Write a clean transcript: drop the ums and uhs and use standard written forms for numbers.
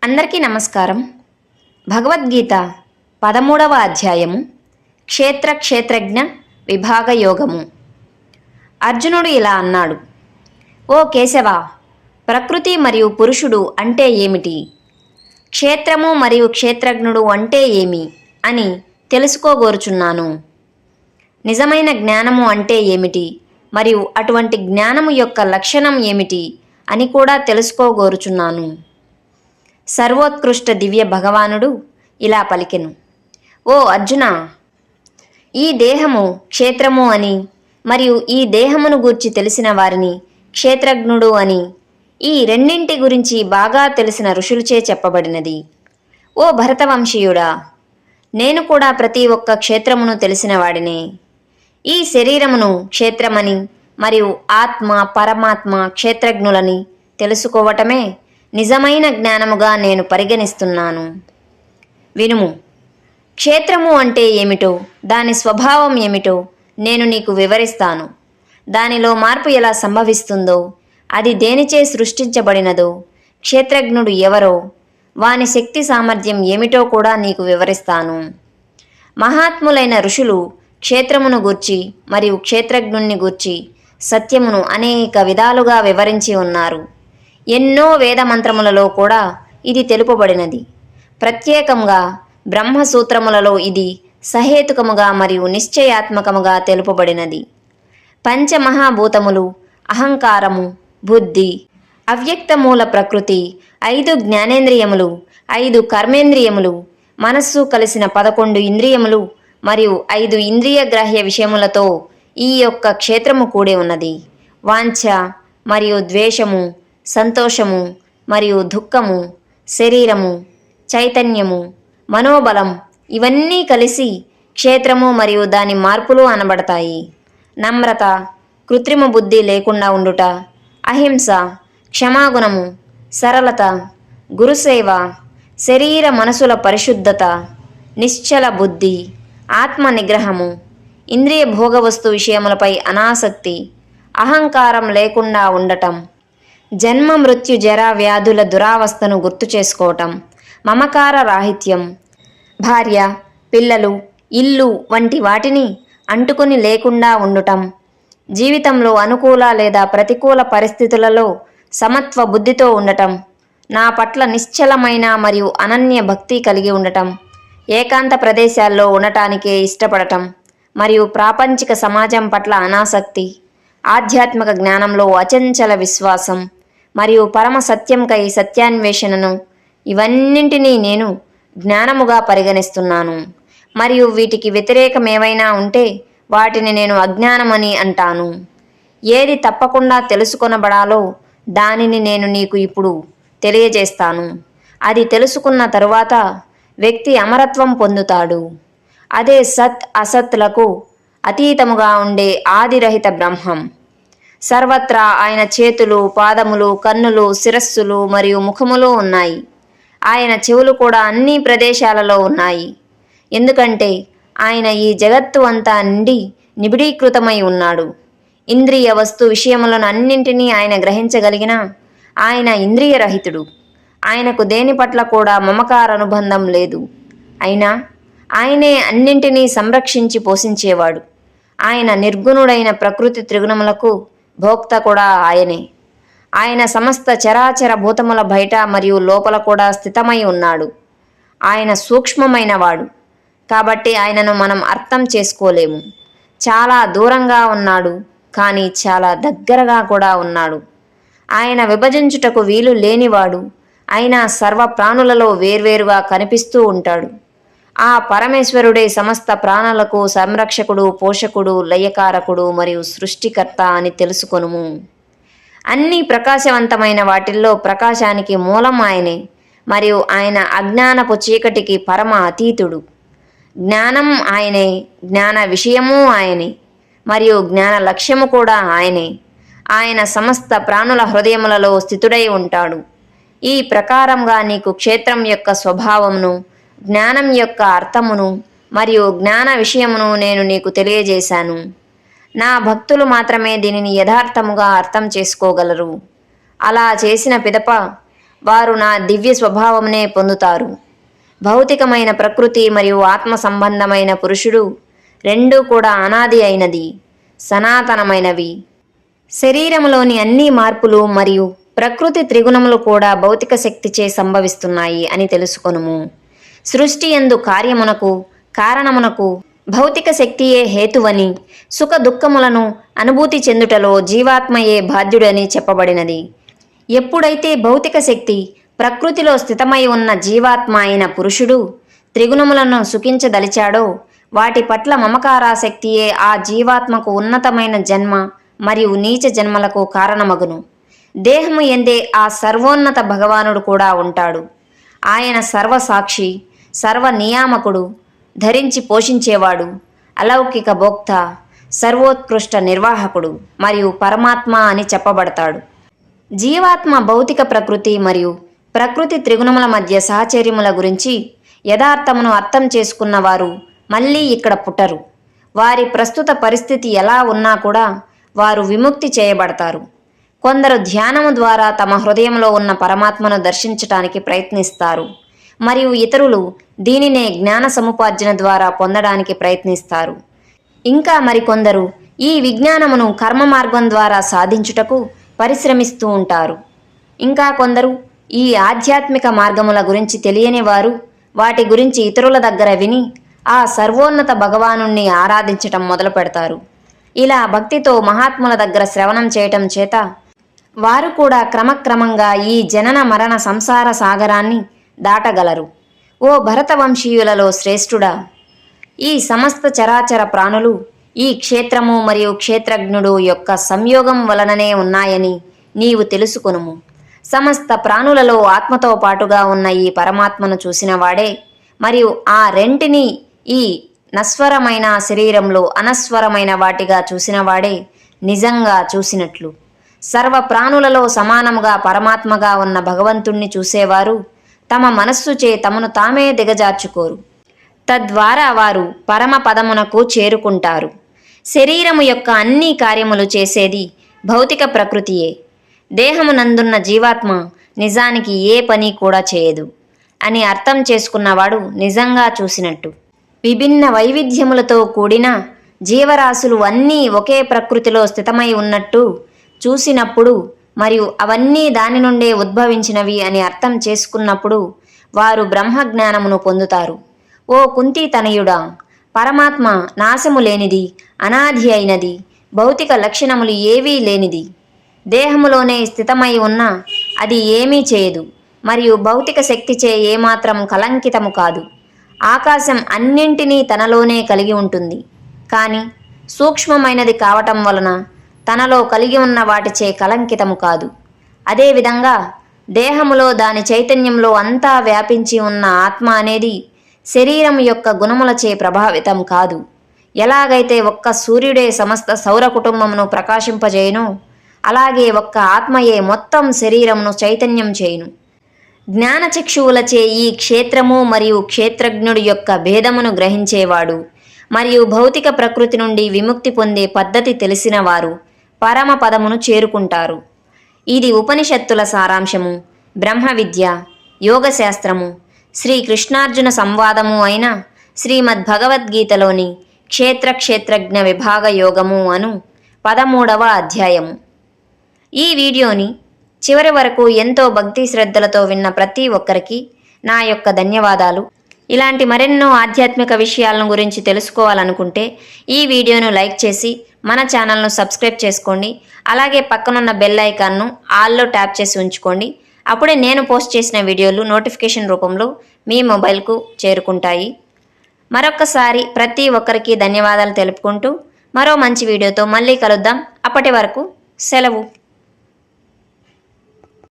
అందరికీ నమస్కారం. భగవద్గీత 13వ అధ్యాయము క్షేత్రజ్ఞ విభాగ యోగము. అర్జునుడు ఇలా అన్నాడు: ఓ కేశవ, ప్రకృతి మరియు పురుషుడు అంటే ఏమిటి? క్షేత్రము మరియు క్షేత్రజ్ఞుడు అంటే ఏమి అని తెలుసుకోగోరుచున్నాను. నిజమైన జ్ఞానము అంటే ఏమిటి మరియు అటువంటి జ్ఞానము యొక్క లక్షణం ఏమిటి అని కూడా తెలుసుకోగోరుచున్నాను. సర్వోత్కృష్ట దివ్య భగవానుడు ఇలా పలికెను: ఓ అర్జున, ఈ దేహము క్షేత్రము అని మరియు ఈ దేహమును గూర్చి తెలిసిన వారిని క్షేత్రజ్ఞుడు అని ఈ రెండింటి గురించి బాగా తెలిసిన ఋషులచే చెప్పబడినది. ఓ భరతవంశీయుడా, నేను కూడా ప్రతి ఒక్క క్షేత్రమును తెలిసిన వాడినే. ఈ శరీరమును క్షేత్రమని మరియు ఆత్మ పరమాత్మ క్షేత్రజ్ఞులని తెలుసుకోవటమే నిజమైన జ్ఞానముగా నేను పరిగణిస్తున్నాను. వినుము. క్షేత్రము అంటే ఏమిటో, దాని స్వభావం ఏమిటో నేను నీకు వివరిస్తాను. దానిలో మార్పు ఎలా సంభవిస్తుందో, అది దేనిచే సృష్టించబడినదో, క్షేత్రజ్ఞుడు ఎవరో, వాని శక్తి సామర్థ్యం ఏమిటో కూడా నీకు వివరిస్తాను. మహాత్ములైన ఋషులు క్షేత్రమును గూర్చి మరియు క్షేత్రజ్ఞుణ్ణి గూర్చి సత్యమును అనేక విధాలుగా వివరించి ఉన్నారు. ఎన్నో వేదమంత్రములలో కూడా ఇది తెలుపబడినది. ప్రత్యేకంగా బ్రహ్మసూత్రములలో ఇది సహేతుకముగా మరియు నిశ్చయాత్మకముగా తెలుపబడినది. పంచమహాభూతములు, అహంకారము, బుద్ధి, అవ్యక్తమూల ప్రకృతి, 5 జ్ఞానేంద్రియములు, 5 కర్మేంద్రియములు, మనస్సు కలిసిన 11 ఇంద్రియములు మరియు 5 ఇంద్రియ గ్రాహ్య విషయములతో ఈ యొక్క క్షేత్రము కూడి ఉన్నది. వాంఛ మరియు ద్వేషము, సంతోషము మరియు దుఃఖము, శరీరము, చైతన్యము, మనోబలం ఇవన్నీ కలిసి క్షేత్రము మరియు దాని మార్పులు అనబడతాయి. నమ్రత, కృత్రిమ బుద్ధి లేకుండా ఉండుట, అహింస, క్షమాగుణము, సరళత, గురుసేవ, శరీర మనసుల పరిశుద్ధత, నిశ్చల బుద్ధి, ఆత్మ నిగ్రహము, ఇంద్రియ భోగవస్తు విషయములపై అనాసక్తి, అహంకారం లేకుండా ఉండటం, జన్మ మృత్యు జరా వ్యాధుల దురావస్థను గుర్తు చేసుకోవటం, మమకార రాహిత్యం, భార్య, పిల్లలు, ఇల్లు వంటి వాటిని అంటుకుని లేకుండా ఉండటం, జీవితంలో అనుకూల లేదా ప్రతికూల పరిస్థితులలో సమత్వ బుద్ధితో ఉండటం, నా పట్ల నిశ్చలమైన మరియు అనన్య భక్తి కలిగి ఉండటం, ఏకాంత ప్రదేశాల్లో ఉండటానికే ఇష్టపడటం మరియు ప్రాపంచిక సమాజం పట్ల అనాసక్తి, ఆధ్యాత్మిక జ్ఞానంలో అచంచల విశ్వాసం మరియు పరమ సత్యంకై సత్యాన్వేషణను ఇవన్నింటినీ నేను జ్ఞానముగా పరిగణిస్తున్నాను. మరియు వీటికి వ్యతిరేకమేవైనా ఉంటే వాటిని నేను అజ్ఞానమని అంటాను. ఏది తప్పకుండా తెలుసుకొనబడాలో దానిని నేను నీకు ఇప్పుడు తెలియజేస్తాను. అది తెలుసుకున్న తరువాత వ్యక్తి అమరత్వం పొందుతాడు. అదే సత్ అసత్లకు అతీతముగా ఉండే ఆదిరహిత బ్రహ్మం. సర్వత్రా ఆయన చేతులు, పాదములు, కన్నులు, శిరస్సులు మరియు ముఖములు ఉన్నాయి. ఆయన చెవులు కూడా అన్ని ప్రదేశాలలో ఉన్నాయి. ఎందుకంటే ఆయన ఈ జగత్తు అంతా నిండి నిబిడీకృతమై ఉన్నాడు. ఇంద్రియ వస్తు విషయములను అన్నింటినీ ఆయన గ్రహించగలిగిన ఆయన ఇంద్రియరహితుడు. ఆయనకు దేని పట్ల కూడా మమకార అనుబంధం లేదు. అయినా ఆయనే అన్నింటినీ సంరక్షించి పోషించేవాడు. ఆయన నిర్గుణుడైన ప్రకృతి త్రిగుణములకు భోక్త కూడా ఆయనే. ఆయన సమస్త చరాచర భూతముల బయట మరియు లోపల కూడా స్థితమై ఉన్నాడు. ఆయన సూక్ష్మమైన వాడు కాబట్టి ఆయనను మనం అర్థం చేసుకోలేము. చాలా దూరంగా ఉన్నాడు, కానీ చాలా దగ్గరగా కూడా ఉన్నాడు. ఆయన విభజించుటకు వీలు లేనివాడు, అయినా సర్వ ప్రాణులలో వేర్వేరుగా కనిపిస్తూ ఉంటాడు. ఆ పరమేశ్వరుడే సమస్త ప్రాణులకు సంరక్షకుడు, పోషకుడు, లయకారకుడు మరియు సృష్టికర్త అని తెలుసుకొనుము. అన్ని ప్రకాశవంతమైన వాటిల్లో ప్రకాశానికి మూలం ఆయనే మరియు ఆయన అజ్ఞానపు చీకటికి పరమ అతీతుడు. జ్ఞానం ఆయనే, జ్ఞాన విషయము ఆయనే మరియు జ్ఞాన లక్ష్యము కూడా ఆయనే. ఆయన సమస్త ప్రాణుల హృదయములలో స్థితుడై ఉంటాడు. ఈ ప్రకారంగా నీకు క్షేత్రం యొక్క స్వభావమును, జ్ఞానం యొక్క అర్థమును మరియు జ్ఞాన విషయమును నేను నీకు తెలియజేశాను. నా భక్తులు మాత్రమే దీనిని యథార్థముగా అర్థం చేసుకోగలరు. అలా చేసిన పిదప వారు నా దివ్య స్వభావంనే పొందుతారు. భౌతికమైన ప్రకృతి మరియు ఆత్మ సంబంధమైన పురుషుడు రెండూ కూడా అనాది అయినది, సనాతనమైనవి. శరీరంలోని అన్ని మార్పులు మరియు ప్రకృతి త్రిగుణములు కూడా భౌతిక శక్తిచే సంభవిస్తున్నాయి అని తెలుసుకొనుము. సృష్టి యందు కార్యమునకు కారణమునకు భౌతిక శక్తియే హేతువని, సుఖ దుఃఖములను అనుభూతి చెందుటలో జీవాత్మయే బాధ్యుడని చెప్పబడినది. ఎప్పుడైతే భౌతిక శక్తి ప్రకృతిలో స్థితమై ఉన్న జీవాత్మ అయిన పురుషుడు త్రిగుణములను సుఖించదలిచాడో, వాటి పట్ల మమకారాసక్తియే ఆ జీవాత్మకు ఉన్నతమైన జన్మ మరియు నీచ జన్మలకు కారణమగును. దేహము ఎందే ఆ సర్వోన్నత భగవానుడు కూడా ఉంటాడు. ఆయన సర్వసాక్షి, సర్వ నియామకుడు, ధరించి పోషించేవాడు, అలౌకిక భోక్త, సర్వోత్కృష్ట నిర్వాహకుడు మరియు పరమాత్మ అని చెప్పబడతాడు. జీవాత్మ భౌతిక ప్రకృతి మరియు ప్రకృతి త్రిగుణముల మధ్య సహచర్యముల గురించి యథార్థమును అర్థం చేసుకున్నవారు మళ్ళీ ఇక్కడ పుట్టరు. వారి ప్రస్తుత పరిస్థితి ఎలా ఉన్నా కూడా వారు విముక్తి చేయబడతారు. కొందరు ధ్యానము ద్వారా తమ హృదయంలో ఉన్న పరమాత్మను దర్శించటానికి ప్రయత్నిస్తారు మరియు ఇతరులు దీనినే జ్ఞాన సముపార్జన ద్వారా పొందడానికి ప్రయత్నిస్తారు. ఇంకా మరికొందరు ఈ విజ్ఞానమును కర్మ మార్గం ద్వారా సాధించుటకు పరిశ్రమిస్తూ ఉంటారు. ఇంకా కొందరు ఈ ఆధ్యాత్మిక మార్గముల గురించి తెలియని వారు వాటి గురించి ఇతరుల దగ్గర విని ఆ సర్వోన్నత భగవానుణ్ణి ఆరాధించటం మొదలు పెడతారు. ఇలా భక్తితో మహాత్ముల దగ్గర శ్రవణం చేయటం చేత వారు కూడా క్రమక్రమంగా ఈ జనన మరణ సంసార సాగరాన్ని దాటగలరు. ఓ భరతవంశీయులలో శ్రేష్ఠుడా, ఈ సమస్త చరాచర ప్రాణులు ఈ క్షేత్రము మరియు క్షేత్రజ్ఞుడు యొక్క సంయోగం వలననే ఉన్నాయని నీవు తెలుసుకొనుము. సమస్త ప్రాణులలో ఆత్మతో పాటుగా ఉన్న ఈ పరమాత్మను చూసినవాడే మరియు ఆ రెంటిని ఈ నశ్వరమైన శరీరంలో అనస్వరమైన వాటిగా చూసినవాడే నిజంగా చూసినట్లు. సర్వ ప్రాణులలో సమానముగా పరమాత్మగా ఉన్న భగవంతుణ్ణి చూసేవారు తమ మనస్సుచే తమను తామే దిగజార్చుకోరు. తద్వారా వారు పరమ పదమునకు చేరుకుంటారు. శరీరము యొక్క అన్ని కార్యములు చేసేది భౌతిక ప్రకృతియే. దేహమునందున్న జీవాత్మ నిజానికి ఏ పని కూడా చేయదు అని అర్థం చేసుకున్నవాడు నిజంగా చూసినట్టు. విభిన్న వైవిధ్యములతో కూడిన జీవరాశులు అన్నీ ఒకే ప్రకృతిలో స్థితమై ఉన్నట్టు చూసినప్పుడు మరియు అవన్నీ దాని నుండే ఉద్భవించినవి అని అర్థం చేసుకున్నప్పుడు వారు బ్రహ్మజ్ఞానమును పొందుతారు. ఓ కుంతి తనయుడా, పరమాత్మ నాశము లేనిది, అనాది అయినది, భౌతిక లక్షణములు ఏవీ లేనిది. దేహములోనే స్థితమై ఉన్న అది ఏమీ చేయదు మరియు భౌతిక శక్తిచే ఏమాత్రం కలంకితము కాదు. ఆకాశం అన్నింటినీ తనలోనే కలిగి ఉంటుంది, కానీ సూక్ష్మమైనది కావటం వలన తనలో కలిగి ఉన్న వాటిచే కలంకితము కాదు. అదేవిధంగా దేహములో దాని చైతన్యంలో అంతా వ్యాపించి ఉన్న ఆత్మ అనేది శరీరం యొక్క గుణములచే ప్రభావితం కాదు. ఎలాగైతే ఒక్క సూర్యుడే సమస్త సౌర కుటుంబమును ప్రకాశింపజేయును, అలాగే ఒక్క ఆత్మయే మొత్తం శరీరమును చైతన్యం చేయును. జ్ఞానచక్షువులచే ఈ క్షేత్రము మరియు క్షేత్రజ్ఞుడి యొక్క భేదమును గ్రహించేవాడు మరియు భౌతిక ప్రకృతి నుండి విముక్తి పొందే పద్ధతి తెలిసినవారు పరమ పదమును చేరుకుంటారు. ఇది ఉపనిషత్తుల సారాంశము, బ్రహ్మ విద్య, యోగశాస్త్రము, శ్రీకృష్ణార్జున సంవాదము అయిన శ్రీమద్భగవద్గీతలోని క్షేత్రజ్ఞ విభాగ యోగము అను 13వ అధ్యాయము. ఈ వీడియోని చివరి వరకు ఎంతో భక్తి శ్రద్ధలతో విన్న ప్రతి ఒక్కరికి నా యొక్క ధన్యవాదాలు. ఇలాంటి మరెన్నో ఆధ్యాత్మిక విషయాలను గురించి తెలుసుకోవాలనుకుంటే ఈ వీడియోను లైక్ చేసి మన ఛానల్ను సబ్స్క్రైబ్ చేసుకోండి. అలాగే పక్కనున్న బెల్ ఐకాన్ను ఆల్లో ట్యాప్ చేసి ఉంచుకోండి. అప్పుడే నేను పోస్ట్ చేసిన వీడియోలు నోటిఫికేషన్ రూపంలో మీ మొబైల్కు చేరుకుంటాయి. మరొక్కసారి ప్రతి ఒక్కరికి ధన్యవాదాలు తెలుపుకుంటూ మరో మంచి వీడియోతో మళ్ళీ కలుద్దాం. అప్పటి వరకు సెలవు.